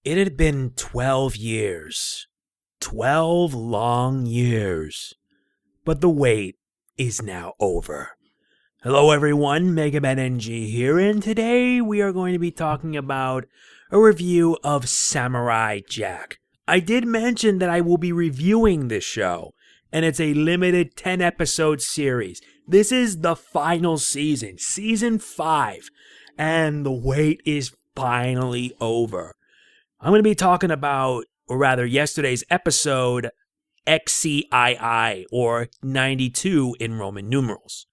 It had been 12 years. 12 long years. But the wait is now over. Hello everyone, Megaman NG here, and today we are going to be talking about a review of Samurai Jack. I did mention that I will be reviewing this show, and it's a limited 10-episode series. This is the final season, Season 5, and the wait is finally over. I'm going to be talking about, or rather yesterday's episode, XCII, or 92 in Roman numerals.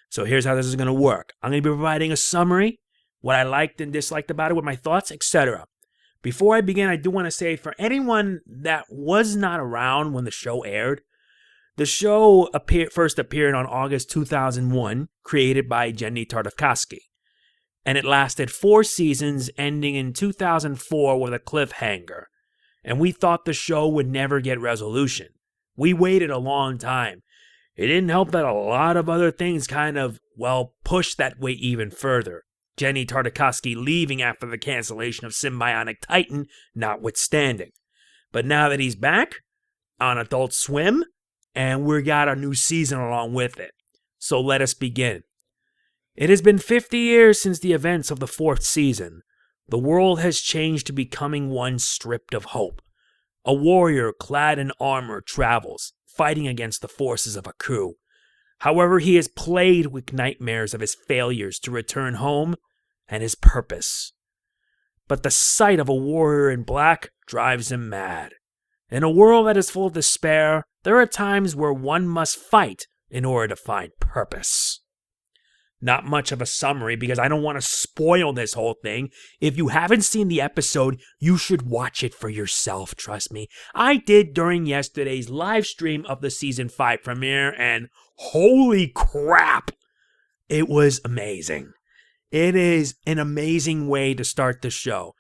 So here's how this is going to work. I'm going to be providing a summary, what I liked and disliked about it, with my thoughts, etc. Before I begin, I do want to say, for anyone that was not around when the show aired, the show first appeared on August 2001, created by Jenny Tartakovsky. And it lasted 4 seasons, ending in 2004 with a cliffhanger. And we thought the show would never get resolution. We waited a long time. It didn't help that a lot of other things kind of, pushed that wait even further. Jenny Tartakovsky leaving after the cancellation of Symbionic Titan notwithstanding. But now that he's back on Adult Swim, and we got a new season along with it. So let us begin. It has been 50 years since the events of the 4th season. The world has changed to becoming one stripped of hope. A warrior clad in armor travels, fighting against the forces of a coup. However, he is plagued with nightmares of his failures to return home and his purpose. But the sight of a warrior in black drives him mad. In a world that is full of despair, there are times where one must fight in order to find purpose. Not much of a summary because I don't want to spoil this whole thing. If you haven't seen the episode, you should watch it for yourself, trust me. I did during yesterday's live stream of the Season 5 premiere, and holy crap, it was amazing. It is an amazing way to start the show.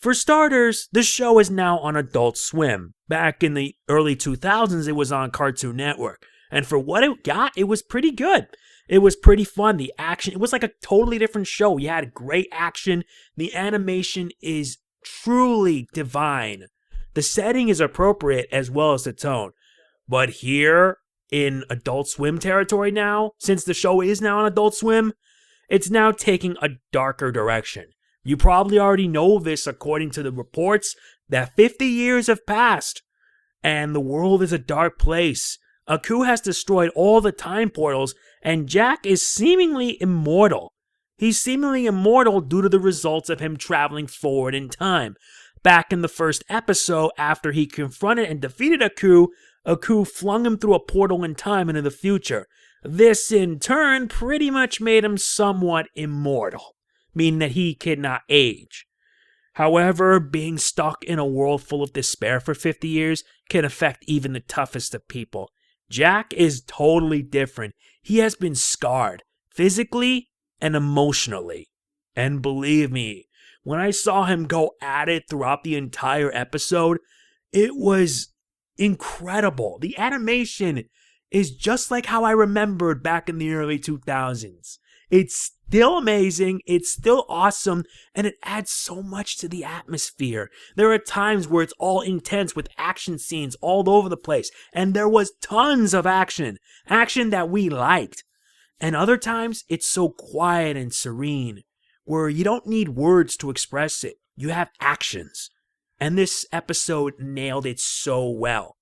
For starters, the show is now on Adult Swim. Back in the early 2000s, it was on Cartoon Network. And for what it got, it was pretty good. It was pretty fun. The action, it was like a totally different show. You had great action. The animation is truly divine. The setting is appropriate as well as the tone. But here in Adult Swim territory now, since the show is now on Adult Swim, it's now taking a darker direction. You probably already know this according to the reports that 50 years have passed and the world is a dark place. A coup has destroyed all the time portals, and Jack is seemingly immortal. He's seemingly immortal due to the results of him traveling forward in time. Back in the first episode, after he confronted and defeated a coup flung him through a portal in time into the future. This, in turn, pretty much made him somewhat immortal, meaning that he cannot age. However, being stuck in a world full of despair for 50 years can affect even the toughest of people. Jack is totally different. He has been scarred, physically and emotionally. And believe me, when I saw him go at it throughout the entire episode, it was incredible. The animation is just like how I remembered back in the early 2000s. It's still amazing, it's still awesome, and it adds so much to the atmosphere. There are times where it's all intense with action scenes all over the place, and there was tons of action that we liked. And other times, it's so quiet and serene, where you don't need words to express it. You have actions. And this episode nailed it so well.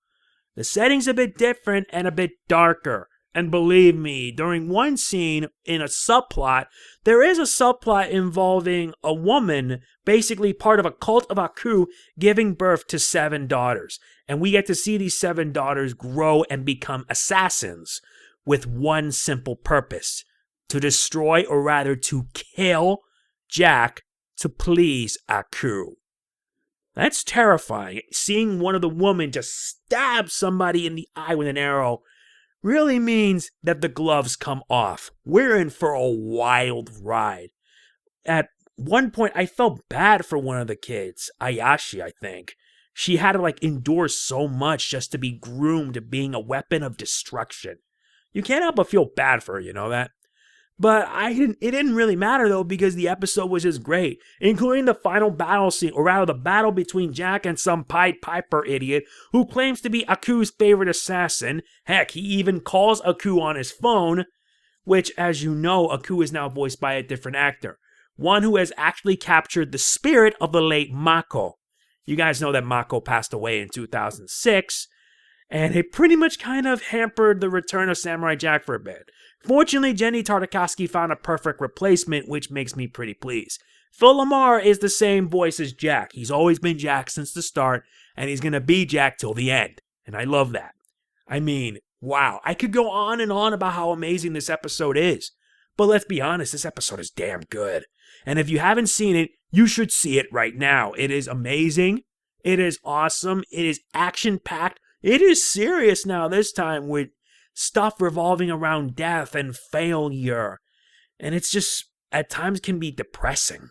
The setting's a bit different and a bit darker. And believe me, during one scene in a subplot, there is a subplot involving a woman, basically part of a cult of Aku, giving birth to 7 daughters. And we get to see these 7 daughters grow and become assassins with one simple purpose: to destroy, or rather to kill, Jack to please Aku. That's terrifying. Seeing one of the women just stab somebody in the eye with an arrow really means that the gloves come off. We're in for a wild ride. At one point, I felt bad for one of the kids, Ayashi, I think. She had to endure so much just to be groomed to being a weapon of destruction. You can't help but feel bad for her, you know that? But it didn't really matter though, because the episode was just great, including the final battle scene, or rather the battle between Jack and some Pied Piper idiot who claims to be Aku's favorite assassin. Heck, he even calls Aku on his phone, which, as you know, Aku is now voiced by a different actor, one who has actually captured the spirit of the late Mako. You guys know that Mako passed away in 2006, and it pretty much kind of hampered the return of Samurai Jack for a bit. Fortunately, Jenny Tartakovsky found a perfect replacement, which makes me pretty pleased. Phil Lamar is the same voice as Jack. He's always been Jack since the start, and he's going to be Jack till the end. And I love that. I mean, wow. I could go on and on about how amazing this episode is. But let's be honest, this episode is damn good. And if you haven't seen it, you should see it right now. It is amazing. It is awesome. It is action-packed. It is serious now this time, with stuff revolving around death and failure. And it's just, at times, can be depressing.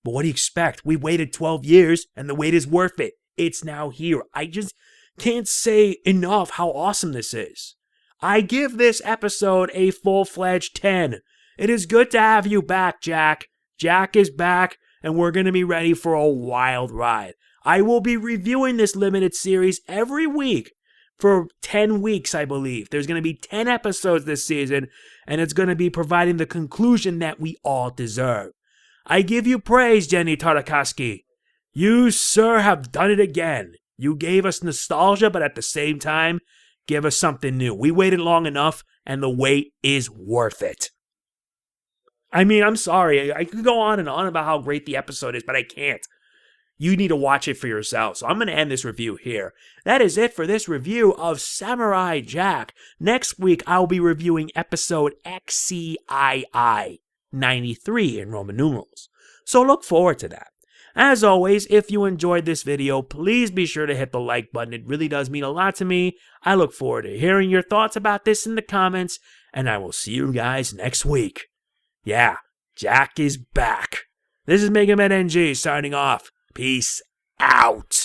But what do you expect? We waited 12 years, and the wait is worth it. It's now here. I just can't say enough how awesome this is. I give this episode a full-fledged 10. It is good to have you back, Jack. Jack is back, and we're going to be ready for a wild ride. I will be reviewing this limited series every week for 10 weeks, I believe. There's going to be 10 episodes this season, and it's going to be providing the conclusion that we all deserve. I give you praise, Jenny Tartakovsky. You, sir, have done it again. You gave us nostalgia, but at the same time, give us something new. We waited long enough, and the wait is worth it. I mean, I'm sorry. I could go on and on about how great the episode is, but I can't. You need to watch it for yourself. So I'm going to end this review here. That is it for this review of Samurai Jack. Next week, I'll be reviewing episode XCII, 93 in Roman numerals. So look forward to that. As always, if you enjoyed this video, please be sure to hit the like button. It really does mean a lot to me. I look forward to hearing your thoughts about this in the comments, and I will see you guys next week. Yeah, Jack is back. This is Mega Man NG signing off. Peace out.